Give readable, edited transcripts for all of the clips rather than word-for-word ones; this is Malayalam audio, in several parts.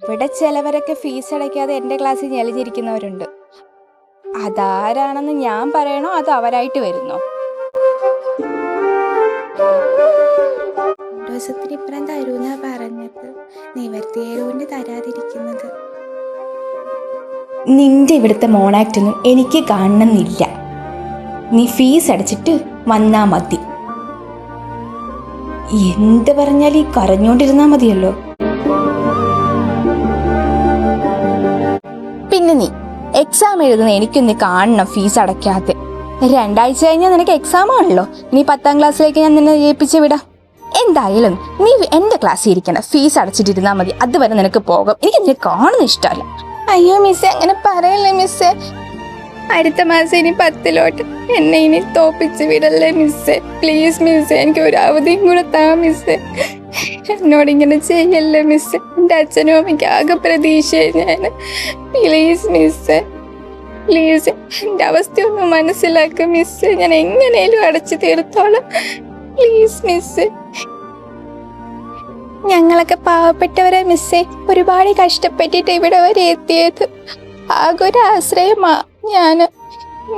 ഇവിടെ ചിലവരൊക്കെ ഫീസ് അടയ്ക്കാതെ എൻ്റെ ക്ലാസ്സിൽ ഞെളിഞ്ഞിരിക്കുന്നവരുണ്ട്. അതാരാണെന്ന് ഞാൻ പറയണോ അതോ അവരായിട്ട് വരുന്നോ? ദിവസത്തിന് ഇപ്പുറം തരൂന്നാ പറഞ്ഞത്. നിവർത്തിയേരുകൊണ്ട് തരാതിരിക്കുന്നത്. നിന്റെ ഇവിടുത്തെ മോണാക്റ്റൊന്നും എനിക്ക് കാണണമെന്നില്ല. നീ ഫീസ് അടച്ചിട്ട് വന്നാ മതി. എന്ത് പറഞ്ഞാൽ ഈ കരഞ്ഞോണ്ടിരുന്നാ മതിയല്ലോ. പിന്നെ നീ എക്സാം എഴുതുന്ന എനിക്കൊന്ന് കാണണം ഫീസ് അടയ്ക്കാതെ. 2 ആഴ്ച കഴിഞ്ഞാൽ നിനക്ക് എക്സാം ആണല്ലോ. ഇനി 10ാം ക്ലാസ്സിലേക്ക് ഞാൻ നിന്നെ ജയിപ്പിച്ച് വിടാം. എന്തായാലും നീ എൻ്റെ ക്ലാസ്സിൽ ഇരിക്കണം, ഫീസ് അടച്ചിട്ടിരുന്നാൽ മതി. അതുവരെ നിനക്ക് പോകാം. എനിക്ക് നിന്നെ കാണുന്ന ഇഷ്ടമല്ല. അയ്യോ മിസ്സേ, അങ്ങനെ പറയല്ലേ മിസ്സേ. അടുത്ത മാസം ഇനി 10ലോട്ട് എന്നെ ഇനി തോപ്പിച്ച് വിടല്ലേ മിസ്സേ. പ്ലീസ് മിസ്സേ, എനിക്ക് ഒരു അവധിയും കൂടെ താ മിസ്സേ. എന്നോടിങ്ങനെ ചെയ്യല്ലേ മിസ്സേ. എൻ്റെ അച്ഛനും അമ്മയ്ക്ക് ആകെ പ്രതീക്ഷയായി ഞാൻ. പ്ലീസ് മിസ്സേ, പ്ലീസ് എൻ്റെ അവസ്ഥയൊന്ന് മനസ്സിലാക്കും മിസ്സേ. ഞാൻ എങ്ങനെയും അടച്ചു തീർത്തോളാം. പ്ലീസ് മിസ്സേ. ഞങ്ങളൊക്കെ പാവപ്പെട്ടവരാ മിസ്സേ. ഒരുപാട് കഷ്ടപ്പെട്ടിട്ട് ഇവിടെ വരെ എത്തിയത്. ആകെ ഒരു ആശ്രയമാ ഞാൻ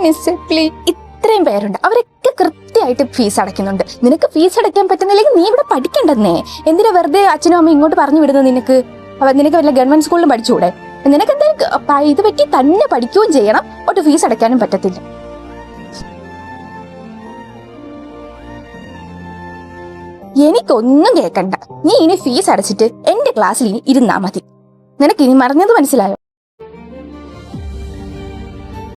മിസ്സേ. പ്ലീസ്. ഇത്രയും പേരുണ്ട്, അവരൊക്കെ കൃത്യമായിട്ട് ഫീസ് അടയ്ക്കുന്നുണ്ട്. നിനക്ക് ഫീസ് അടയ്ക്കാൻ പറ്റുന്നില്ലെങ്കിൽ നീ ഇവിടെ പഠിക്കണ്ടെന്നേ. എന്തിനാ വെറുതെ അച്ഛനും അമ്മ ഇങ്ങോട്ട് പറഞ്ഞു വിടുന്നത്? നിനക്ക് വല്ല ഗവൺമെന്റ് സ്കൂളിലും പഠിച്ചുകൂടെ? നിനക്ക് എന്തായാലും ഇത് പറ്റി തന്നെ പഠിക്കുകയും ചെയ്യണം, ഒട്ട് ഫീസ് അടയ്ക്കാനും പറ്റത്തില്ല. എനിക്കൊന്നും കേൾക്കണ്ട. നീ ഇനി ഫീസ് അടച്ചിട്ട് എൻ്റെ ക്ലാസ്സിൽ ഇനി ഇരുന്നാ മതി. നിനക്ക് ഇനി മറഞ്ഞത് മനസ്സിലായോ?